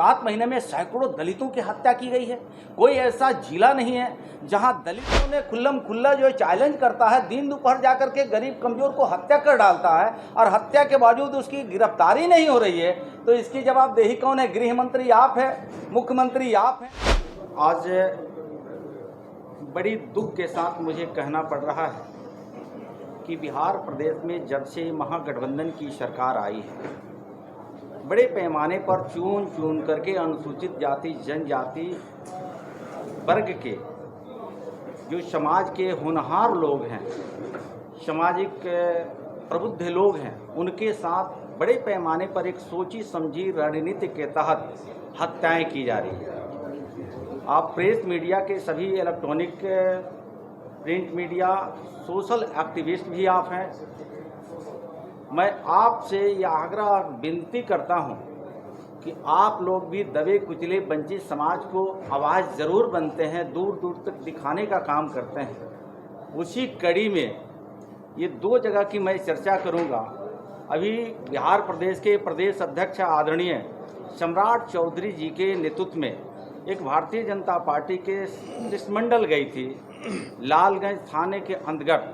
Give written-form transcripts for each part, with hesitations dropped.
7 महीने में सैकड़ों दलितों की हत्या की गई है। कोई ऐसा जिला नहीं है जहां दलितों ने खुल्लम खुल्ला जो चैलेंज करता है, दिन दोपहर जाकर के गरीब कमजोर को हत्या कर डालता है और हत्या के बावजूद उसकी गिरफ्तारी नहीं हो रही है। तो इसकी जवाबदेही कौन है? गृह मंत्री आप है, मुख्यमंत्री आप हैं। आज बड़ी दुख के साथ मुझे कहना पड़ रहा है कि बिहार प्रदेश में जब से महागठबंधन की सरकार आई है, बड़े पैमाने पर चुन चुन करके अनुसूचित जाति जनजाति वर्ग के जो समाज के होनहार लोग हैं, सामाजिक प्रबुद्ध लोग हैं, उनके साथ बड़े पैमाने पर एक सोची समझी रणनीति के तहत हत्याएं की जा रही है। आप प्रेस मीडिया के सभी electronic print media social activist भी आप हैं। मैं आपसे यह आग्रह विनती करता हूं कि आप लोग भी दबे कुचले वंचित समाज को आवाज़ ज़रूर बनते हैं, दूर दूर तक दिखाने का काम करते हैं। उसी कड़ी में ये 2 जगह की मैं चर्चा करूंगा। अभी बिहार प्रदेश के प्रदेश अध्यक्ष आदरणीय सम्राट चौधरी जी के नेतृत्व में एक भारतीय जनता पार्टी के शिष्टमंडल गई थी लालगंज थाने के अंतर्गत,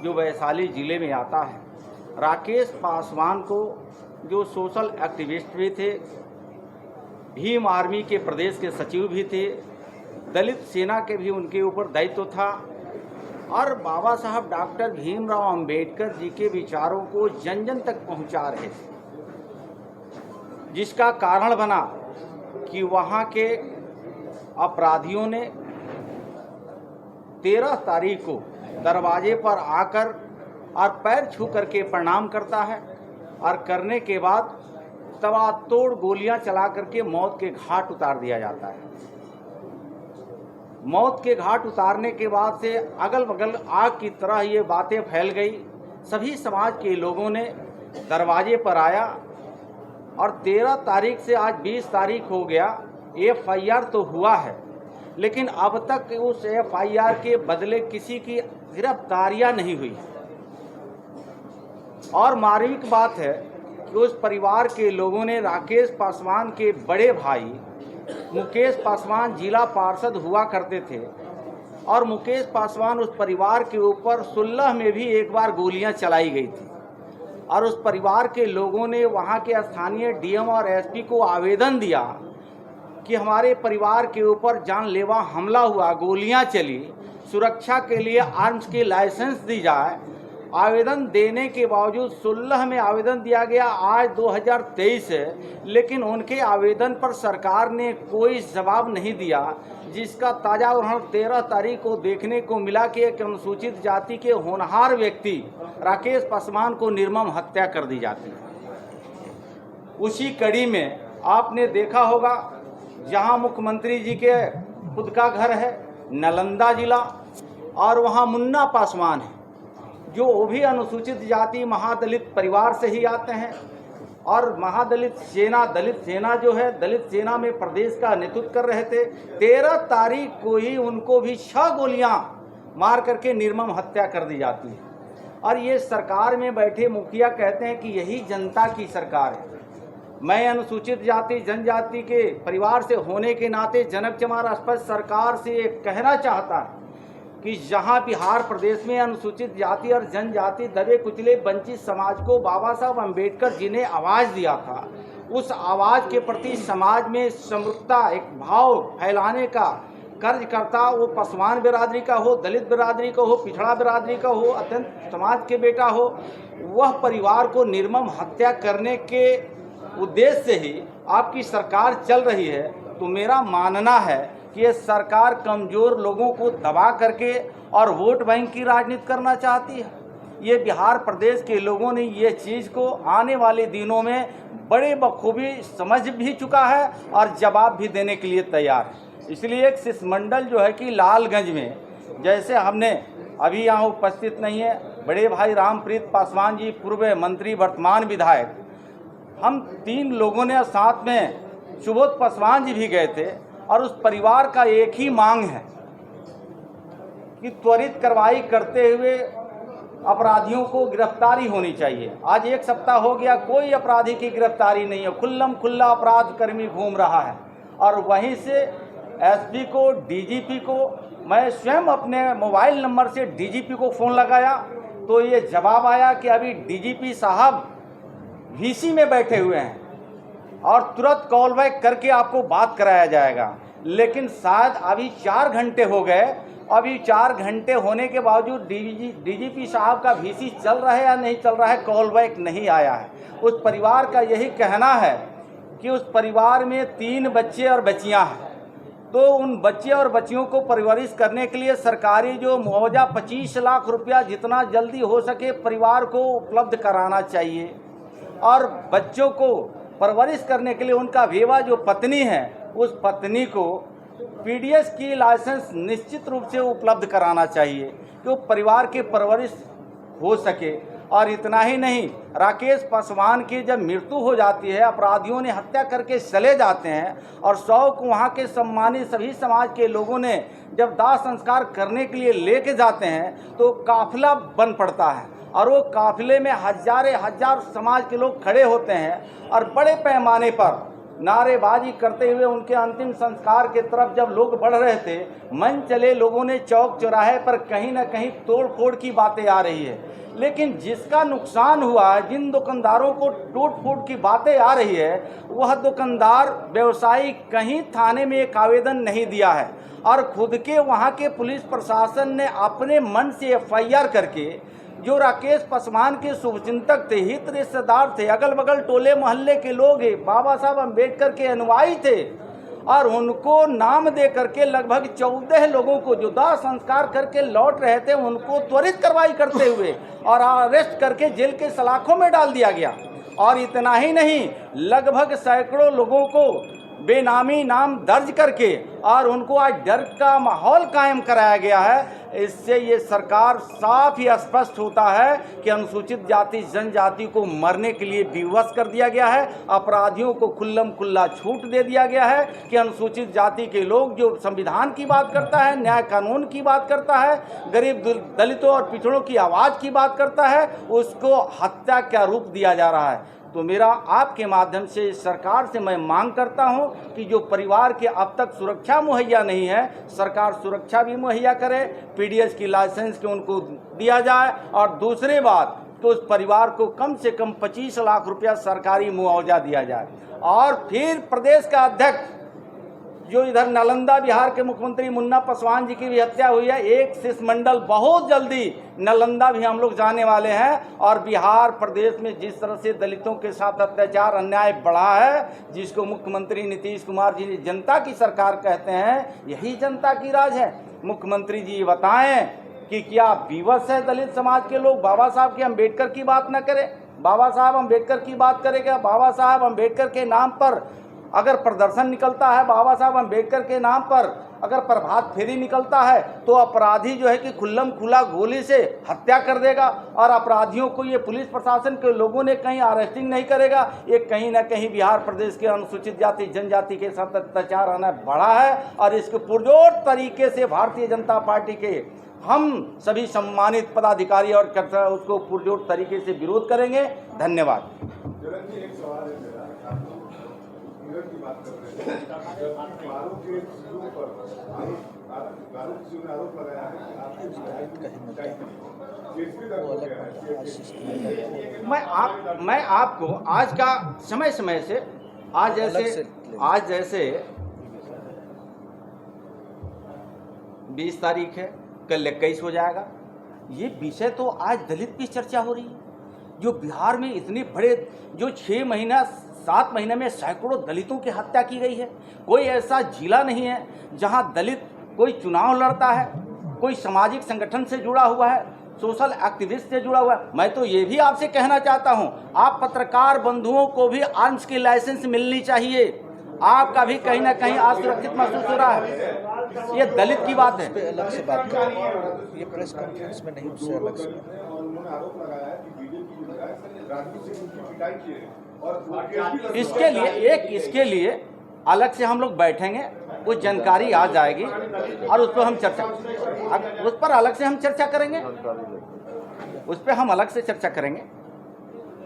जो वैशाली जिले में आता है। राकेश पासवान को, जो सोशल एक्टिविस्ट भी थे, भीम आर्मी के प्रदेश के सचिव भी थे, दलित सेना के भी उनके ऊपर दायित्व था और बाबा साहब डॉक्टर भीमराव अंबेडकर जी के विचारों को जन जन तक पहुंचा रहे थे, जिसका कारण बना कि वहां के अपराधियों ने 13 तारीख को दरवाजे पर आकर और पैर छू करके प्रणाम करता है और करने के बाद तबातोड़ गोलियां चला करके मौत के घाट उतार दिया जाता है। मौत के घाट उतारने के बाद से अगल बगल आग की तरह ये बातें फैल गई। सभी समाज के लोगों ने दरवाजे पर आया और 13 तारीख से आज 20 तारीख हो गया। FIR तो हुआ है, लेकिन अब तक उस FIR के बदले किसी की गिरफ्तारियां नहीं हुई। और मार्मिक बात है कि उस परिवार के लोगों ने राकेश पासवान के बड़े भाई मुकेश पासवान जिला पार्षद हुआ करते थे और मुकेश पासवान उस परिवार के ऊपर 16 में भी एक बार गोलियां चलाई गई थी और उस परिवार के लोगों ने वहां के स्थानीय DM और SP को आवेदन दिया कि हमारे परिवार के ऊपर जानलेवा हमला हुआ, गोलियां चली, सुरक्षा के लिए आर्म्स की लाइसेंस दी जाए। आवेदन देने के बावजूद 16 में आवेदन दिया गया, आज 2023 है, लेकिन उनके आवेदन पर सरकार ने कोई जवाब नहीं दिया, जिसका ताज़ा उदाहरण 13 तारीख को देखने को मिला कि एक अनुसूचित जाति के होनहार व्यक्ति राकेश पासवान को निर्मम हत्या कर दी जाती है। उसी कड़ी में आपने देखा होगा, जहां मुख्यमंत्री जी के खुद का घर है नालंदा जिला, और वहां मुन्ना पासवान है, जो वो भी अनुसूचित जाति महादलित परिवार से ही आते हैं और महादलित सेना, दलित सेना जो है, दलित सेना में प्रदेश का नेतृत्व कर रहे थे। 13 तारीख को ही उनको भी 6 गोलियां मार करके निर्मम हत्या कर दी जाती है। और ये सरकार में बैठे मुखिया कहते हैं कि यही जनता की सरकार है। मैं अनुसूचित जाति जनजाति के परिवार से होने के नाते जनक चमार स्पष्ट सरकार से कहना चाहता है कि जहां बिहार प्रदेश में अनुसूचित जाति और जनजाति दबे कुचले वंचित समाज को बाबा साहब अम्बेडकर जी ने आवाज़ दिया था, उस आवाज़ के प्रति समाज में समरूपता, एक भाव फैलाने का कर्ज करता, वो पासवान बिरादरी का हो, दलित बिरादरी का हो, पिछड़ा बिरादरी का हो, अत्यंत समाज के बेटा हो, वह परिवार को निर्मम हत्या करने के उद्देश्य से ही आपकी सरकार चल रही है। तो मेरा मानना है कि ये सरकार कमज़ोर लोगों को दबा करके और वोट बैंक की राजनीति करना चाहती है। ये बिहार प्रदेश के लोगों ने ये चीज़ को आने वाले दिनों में बड़े बखूबी समझ भी चुका है और जवाब भी देने के लिए तैयार है। इसलिए एक शिष्टमंडल जो है कि लालगंज में, जैसे हमने अभी यहाँ उपस्थित नहीं है बड़े भाई रामप्रीत पासवान जी, पूर्व मंत्री वर्तमान विधायक, हम 3 लोगों ने साथ में सुबोध पासवान जी भी गए थे और उस परिवार का एक ही मांग है कि त्वरित कार्रवाई करते हुए अपराधियों को गिरफ्तारी होनी चाहिए। आज 1 सप्ताह हो गया, कोई अपराधी की गिरफ्तारी नहीं है, खुल्लम खुल्ला अपराध कर्मी घूम रहा है। और वहीं से एसपी को, डीजीपी को मैं स्वयं अपने मोबाइल नंबर से डीजीपी को फ़ोन लगाया तो ये जवाब आया कि अभी डीजीपी साहब वीसी में बैठे हुए हैं और तुरंत कॉल बैक करके आपको बात कराया जाएगा। लेकिन शायद अभी 4 घंटे हो गए, अभी 4 घंटे होने के बावजूद डीजीपी साहब का वीसी चल रहा है या नहीं चल रहा है, कॉल बैक नहीं आया है। उस परिवार का यही कहना है कि उस परिवार में 3 बच्चे और बच्चियां हैं, तो उन बच्चे और बच्चियों को परवरिश करने के लिए सरकारी जो मुआवजा 25 लाख रुपया जितना जल्दी हो सके परिवार को उपलब्ध कराना चाहिए। और बच्चों को परवरिश करने के लिए उनका विधवा जो पत्नी है, उस पत्नी को पीडीएस की लाइसेंस निश्चित रूप से उपलब्ध कराना चाहिए कि वो परिवार के परवरिश हो सके। और इतना ही नहीं, राकेश पासवान की जब मृत्यु हो जाती है, अपराधियों ने हत्या करके चले जाते हैं और 100 को वहाँ के सम्मानित सभी समाज के लोगों ने जब दाह संस्कार करने के लिए लेके जाते हैं तो काफिला बन पड़ता है और वो काफिले में हजार समाज के लोग खड़े होते हैं और बड़े पैमाने पर नारेबाजी करते हुए उनके अंतिम संस्कार के तरफ जब लोग बढ़ रहे थे, मन चले लोगों ने चौक चौराहे पर कहीं ना कहीं तोड़ फोड़ की बातें आ रही है। लेकिन जिसका नुकसान हुआ है, जिन दुकानदारों को टूट फूट की बातें आ रही है, वह दुकानदार व्यवसायी कहीं थाने में एक आवेदन नहीं दिया है और खुद के वहाँ के पुलिस प्रशासन ने अपने मन से एफआईआर करके जो राकेश पासवान के शुभचिंतक थे, हित रिश्तेदार थे, अगल बगल टोले मोहल्ले के लोग बाबा साहब अम्बेडकर के अनुयायी थे और उनको नाम दे करके लगभग 14 लोगों को जो दाह संस्कार करके लौट रहे थे उनको त्वरित कार्रवाई करते हुए और अरेस्ट करके जेल के सलाखों में डाल दिया गया। और इतना ही नहीं, लगभग सैकड़ों लोगों को बेनामी नाम दर्ज करके और उनको आज डर का माहौल कायम कराया गया है। इससे ये सरकार साफ ही स्पष्ट होता है कि अनुसूचित जाति जनजाति को मरने के लिए विवश कर दिया गया है। अपराधियों को खुल्लम खुल्ला छूट दे दिया गया है कि अनुसूचित जाति के लोग जो संविधान की बात करता है, न्याय कानून की बात करता है, गरीब दलितों और पिछड़ों की आवाज़ की बात करता है, उसको हत्या का रूप दिया जा रहा है। तो मेरा आपके माध्यम से सरकार से मैं मांग करता हूं कि जो परिवार के अब तक सुरक्षा मुहैया नहीं है, सरकार सुरक्षा भी मुहैया करे, पीडीएस की लाइसेंस के उनको दिया जाए और दूसरी बात तो उस परिवार को कम से कम 25 लाख रुपया सरकारी मुआवजा दिया जाए। और फिर प्रदेश का अध्यक्ष जो इधर नालंदा बिहार के मुख्यमंत्री मुन्ना पासवान जी की भी हत्या हुई है, एक शिष्टमंडल बहुत जल्दी नालंदा भी हम लोग जाने वाले हैं और बिहार प्रदेश में जिस तरह से दलितों के साथ अत्याचार अन्याय बढ़ा है, जिसको मुख्यमंत्री नीतीश कुमार जी जनता की सरकार कहते हैं, यही जनता की राज है। मुख्यमंत्री जी बताएं कि क्या विवश है दलित समाज के लोग बाबा साहब के अम्बेडकर की बात न करें? बाबा साहब अम्बेडकर की बात करेगा, बाबा साहब अम्बेडकर के नाम पर अगर प्रदर्शन निकलता है, बाबा साहब अम्बेडकर के नाम पर अगर प्रभात फेरी निकलता है तो अपराधी जो है कि खुल्लम खुला गोली से हत्या कर देगा और अपराधियों को ये पुलिस प्रशासन के लोगों ने कहीं अरेस्टिंग नहीं करेगा। ये कहीं ना कहीं बिहार प्रदेश के अनुसूचित जाति जनजाति के साथ अत्याचार आना बढ़ा है और इसको पुरजोर तरीके से भारतीय जनता पार्टी के हम सभी सम्मानित पदाधिकारी और कर्मचारी उसको पुरजोर तरीके से विरोध करेंगे। धन्यवाद। की बात कर रहे हैं, आरोप के शुरू पर आरोप लगाया है। मैं आपको आज का समय से आज जैसे 20 तारीख है, कल 21 हो जाएगा। ये विषय तो आज दलित की चर्चा हो रही है। जो बिहार में इतने बड़े जो 6 महीना 7 महीने में सैकड़ों दलितों की हत्या की गई है, कोई ऐसा जिला नहीं है जहां दलित कोई चुनाव लड़ता है, कोई सामाजिक संगठन से जुड़ा हुआ है, सोशल एक्टिविस्ट से जुड़ा हुआ है। मैं तो ये भी आपसे कहना चाहता हूं, आप पत्रकार बंधुओं को भी आर्म्स की लाइसेंस मिलनी चाहिए। आपका भी कहीं ना कहीं असुरक्षित महसूस हो रहा है। ये दलित की बात है। अलग से बात करें, ये प्रेस कॉन्फ्रेंस में नहीं, उससे अलग से। आरोप लगाया है कि बीजेपी जो है राजनीति से उनकी पिटाई की है और इसके लिए अलग से हम लोग बैठेंगे, वो जानकारी आ जाएगी और उस पर हम चर्चा, उस पर अलग से हम चर्चा करेंगे। उस पर हम अलग से चर्चा करेंगे।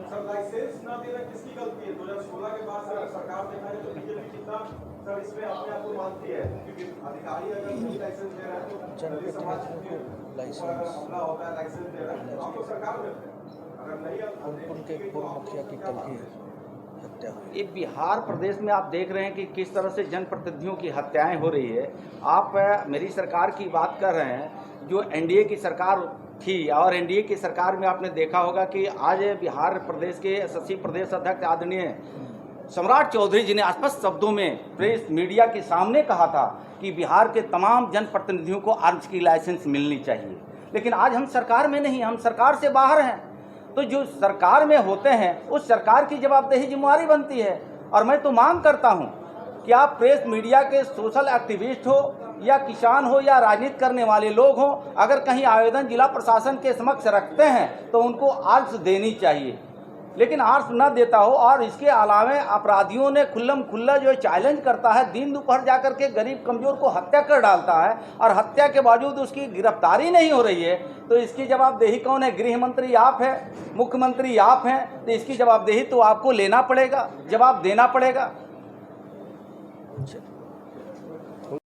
सर लाइसेंस ना देना किसकी गलती है? 2016 के बाद सर सरकार देखा है तो बीजेपी कितना सर इसमें अपने आप को मानती है, क्योंकि अधिकारी अगर नहीं लाइसेंस दे रहा है तो दलित समाज के लाइसेंस हमला होता है, लाइसेंस दे रहा है तो आप तो सरकार में थे। अगर नहीं उनके पूर्व मुखिया की कल ही हत्या हुई। ये बिहार प्रदेश में आप देख रहे हैं कि किस तरह से जनप्रतिनिधियों की हत्याएं हो रही है। आप मेरी सरकार की बात कर रहे हैं, जो एनडीए की सरकार थी, और एनडीए की सरकार में आपने देखा होगा कि आज बिहार प्रदेश के यशस्वी प्रदेश अध्यक्ष आदरणीय सम्राट चौधरी जी ने स्पष्ट शब्दों में प्रेस मीडिया के सामने कहा था कि बिहार के तमाम जनप्रतिनिधियों को आर्म्स की लाइसेंस मिलनी चाहिए। लेकिन आज हम सरकार में नहीं, हम सरकार से बाहर हैं। तो जो सरकार में होते हैं उस सरकार की जवाबदेही जिम्मेवारी बनती है। और मैं तो मांग करता हूं कि आप प्रेस मीडिया के सोशल एक्टिविस्ट हो या किसान हो या राजनीति करने वाले लोग हों, अगर कहीं आवेदन जिला प्रशासन के समक्ष रखते हैं तो उनको आर्म्स देनी चाहिए। लेकिन आर्म्स न देता हो और इसके अलावे अपराधियों ने खुल्लम खुल्ला जो चैलेंज करता है, दिन दोपहर जाकर के गरीब कमजोर को हत्या कर डालता है और हत्या के बावजूद उसकी गिरफ्तारी नहीं हो रही है, तो इसकी जवाबदेही कौन है? गृह मंत्री आप हैं, मुख्यमंत्री आप हैं, तो इसकी जवाबदेही तो आपको लेना पड़ेगा, जवाब देना पड़ेगा।